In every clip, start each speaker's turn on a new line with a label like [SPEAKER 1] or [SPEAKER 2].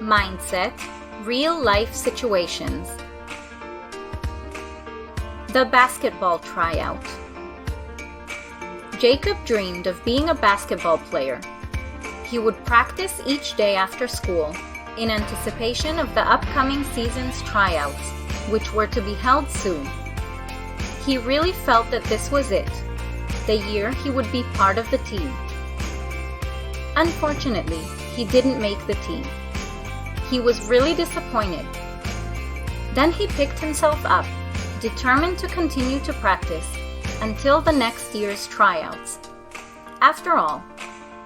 [SPEAKER 1] mindset, real-life situations. The basketball tryout. Jacob dreamed of being a basketball player. He would practice each day after school in anticipation of the upcoming season's tryouts, which were to be held soon. He really felt that this was it, the year he would be part of the team. Unfortunately, he didn't make the team. He was really disappointed. Then he picked himself up, determined to continue to practice until the next year's tryouts. After all,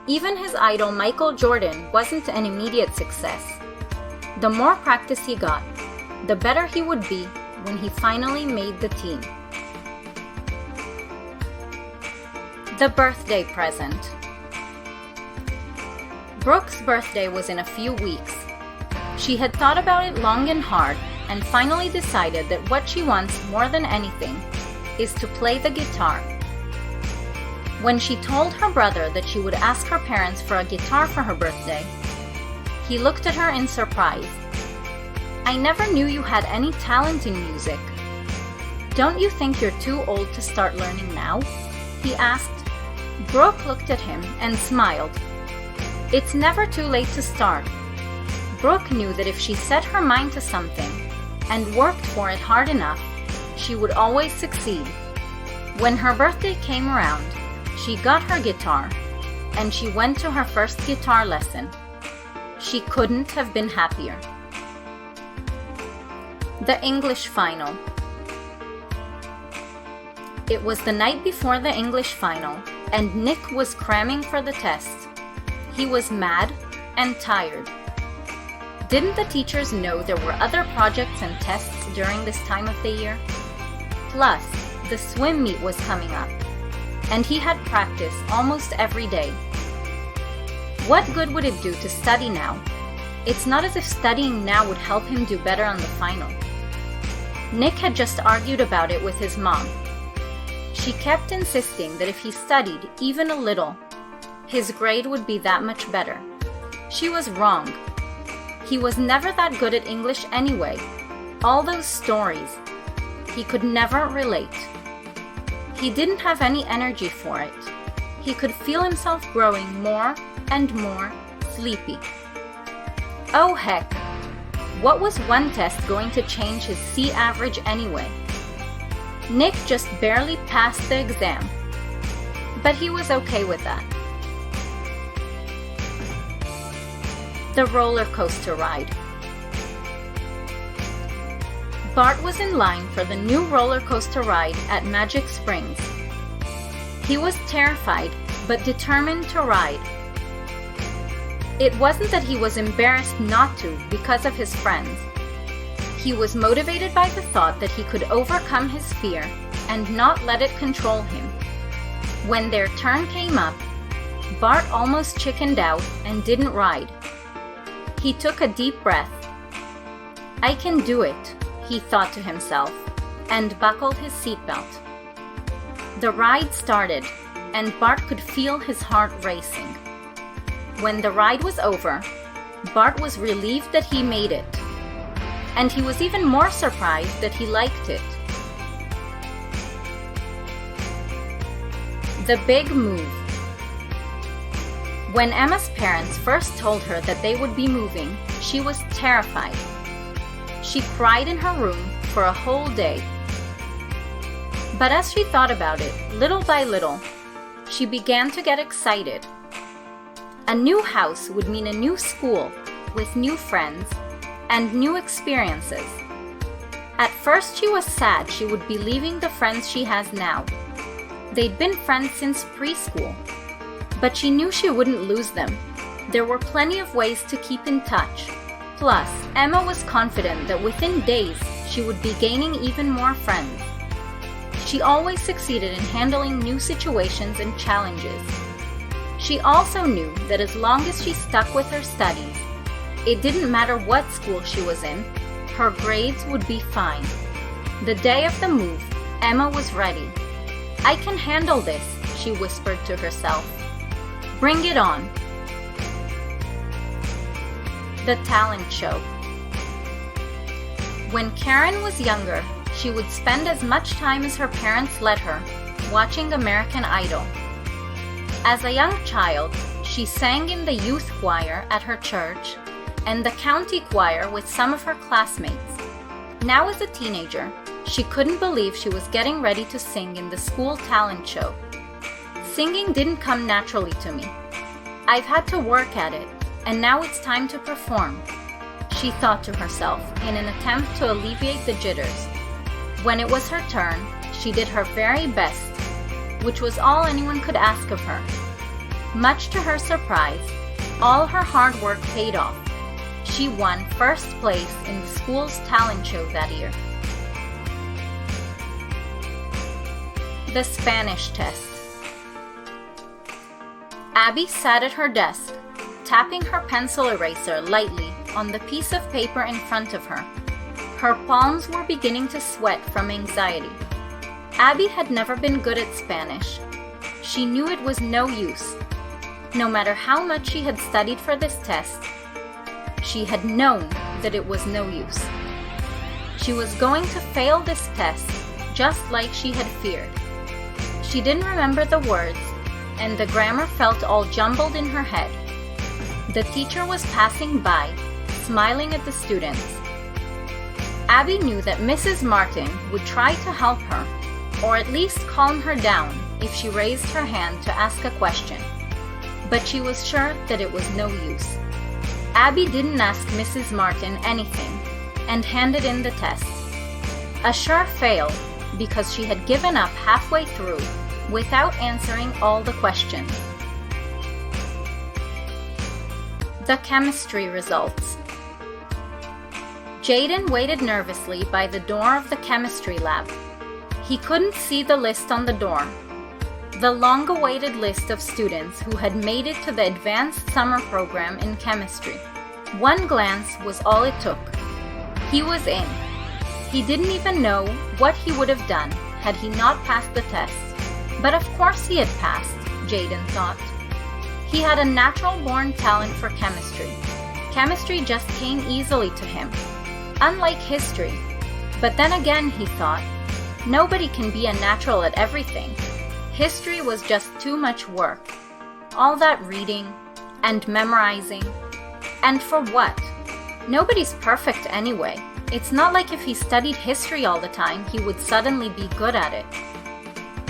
[SPEAKER 1] even his idol Michael Jordan wasn't an immediate success. The more practice he got, the better he would be when he finally made the team. The birthday present. Brooke's birthday was in a few weeks. She had thought about it long and hard and finally decided that what she wants more than anything is to play the guitar. When she told her brother that she would ask her parents for a guitar for her birthday, he looked at her in surprise. "I never knew you had any talent in music. Don't you think you're too old to start learning now?" he asked. Brooke looked at him and smiled. It's never too late to start. Brooke knew that if she set her mind to something and worked for it hard enough, she would always succeed. When her birthday came around, she got her guitar, and she went to her first guitar lesson. She couldn't have been happier. The English final. It was the night before the English final, and Nick was cramming for the test. He was mad and tired. Didn't the teachers know there were other projects and tests during this time of the year? Plus, the swim meet was coming up, and he had practice almost every day. What good would it do to study now? It's not as if studying now would help him do better on the final. Nick had just argued about it with his mom. She kept insisting that if he studied even a little, his grade would be that much better. She was wrong. He was never that good at English anyway. All those stories. He could never relate. He didn't have any energy for it. He could feel himself growing more and more sleepy. Oh heck, what was one test going to change his C average anyway? Nick just barely passed the exam, but he was okay with that. The roller coaster ride. Bart was in line for the new roller coaster ride at Magic Springs. He was terrified, but determined to ride. It wasn't that he was embarrassed not to because of his friends. He was motivated by the thought that he could overcome his fear and not let it control him. When their turn came up, Bart almost chickened out and didn't ride. He took a deep breath. "I can do it," he thought to himself, and buckled his seatbelt. The ride started, and Bart could feel his heart racing. When the ride was over, Bart was relieved that he made it, and he was even more surprised that he liked it. The big move. When Emma's parents first told her that they would be moving, she was terrified. She cried in her room for a whole day. But as she thought about it, little by little, she began to get excited. A new house would mean a new school with new friends and new experiences. At first she was sad she would be leaving the friends she has now. They'd been friends since preschool, but she knew she wouldn't lose them. There were plenty of ways to keep in touch. Plus, Emma was confident that within days she would be gaining even more friends. She always succeeded in handling new situations and challenges. She also knew that as long as she stuck with her studies, it didn't matter what school she was in, her grades would be fine. The day of the move, Emma was ready. "I can handle this," she whispered to herself. "Bring it on." The talent show. When Karen was younger, she would spend as much time as her parents let her watching American Idol. As a young child, she sang in the youth choir at her church and the county choir with some of her classmates. Now as a teenager, she couldn't believe she was getting ready to sing in the school talent show. Singing didn't come naturally to me. I've had to work at it, and now it's time to perform, she thought to herself in an attempt to alleviate the jitters. When it was her turn, she did her very best, which was all anyone could ask of her. Much to her surprise, all her hard work paid off. She won first place in the school's talent show that year. The Spanish test. Abby sat at her desk, tapping her pencil eraser lightly on the piece of paper in front of her. Her palms were beginning to sweat from anxiety. Abby had never been good at Spanish. She knew it was no use. No matter how much she had studied for this test, she had known that it was no use. She was going to fail this test just like she had feared. She didn't remember the words, and the grammar felt all jumbled in her head. The teacher was passing by, smiling at the students. Abby knew that Mrs. Martin would try to help her, or at least calm her down if she raised her hand to ask a question. But she was sure that it was no use. Abby didn't ask Mrs. Martin anything and handed in the test. A sure fail, because she had given up halfway through without answering all the questions. The chemistry results. Jaden waited nervously by the door of the chemistry lab. He couldn't see the list on the door. The long-awaited list of students who had made it to the advanced summer program in chemistry. One glance was all it took. He was in. He didn't even know what he would have done had he not passed the test. But of course he had passed, Jaden thought. He had a natural-born talent for chemistry. Chemistry just came easily to him, unlike history. But then again, he thought, nobody can be a natural at everything. History was just too much work. All that reading and memorizing. And for what? Nobody's perfect anyway. It's not like if he studied history all the time, he would suddenly be good at it.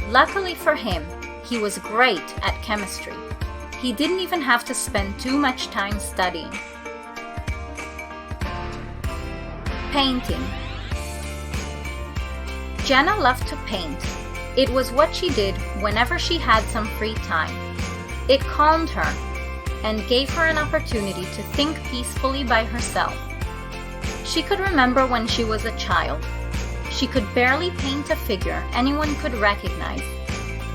[SPEAKER 1] Luckily for him, he was great at chemistry. He didn't even have to spend too much time studying. Painting. Jenna loved to paint. It was what she did whenever she had some free time. It calmed her and gave her an opportunity to think peacefully by herself. She could remember when she was a child. She could barely paint a figure anyone could recognize.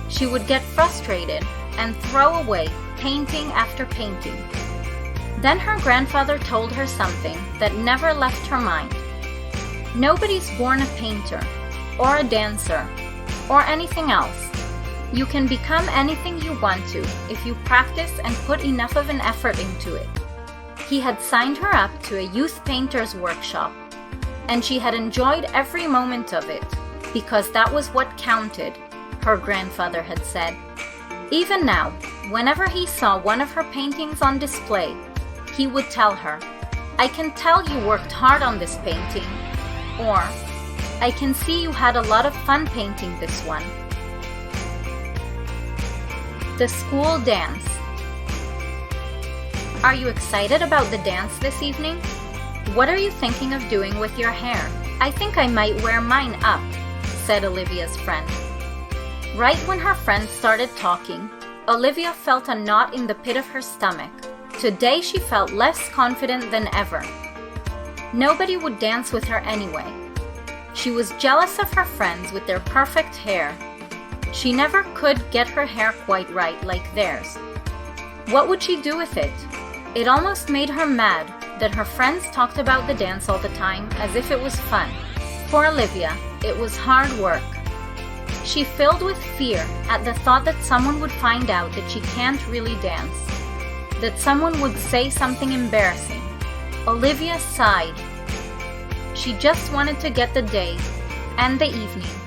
[SPEAKER 1] She would get frustrated and throw away painting after painting. Then her grandfather told her something that never left her mind. Nobody's born a painter, or a dancer, or anything else. You can become anything you want to if you practice and put enough of an effort into it. He had signed her up to a youth painter's workshop, and she had enjoyed every moment of it, because that was what counted, her grandfather had said. Even now, whenever he saw one of her paintings on display, he would tell her, "I can tell you worked hard on this painting," or, "I can see you had a lot of fun painting this one." The school dance. Are you excited about the dance this evening? What are you thinking of doing with your hair? "I think I might wear mine up," said Olivia's friend. Right when her friend started talking, Olivia felt a knot in the pit of her stomach. Today she felt less confident than ever. Nobody would dance with her anyway. She was jealous of her friends with their perfect hair. She never could get her hair quite right like theirs. What would she do with it? It almost made her mad that her friends talked about the dance all the time as if it was fun. For Olivia, it was hard work. She filled with fear at the thought that someone would find out that she can't really dance, that someone would say something embarrassing, Olivia sighed. She just wanted to get the day and the evening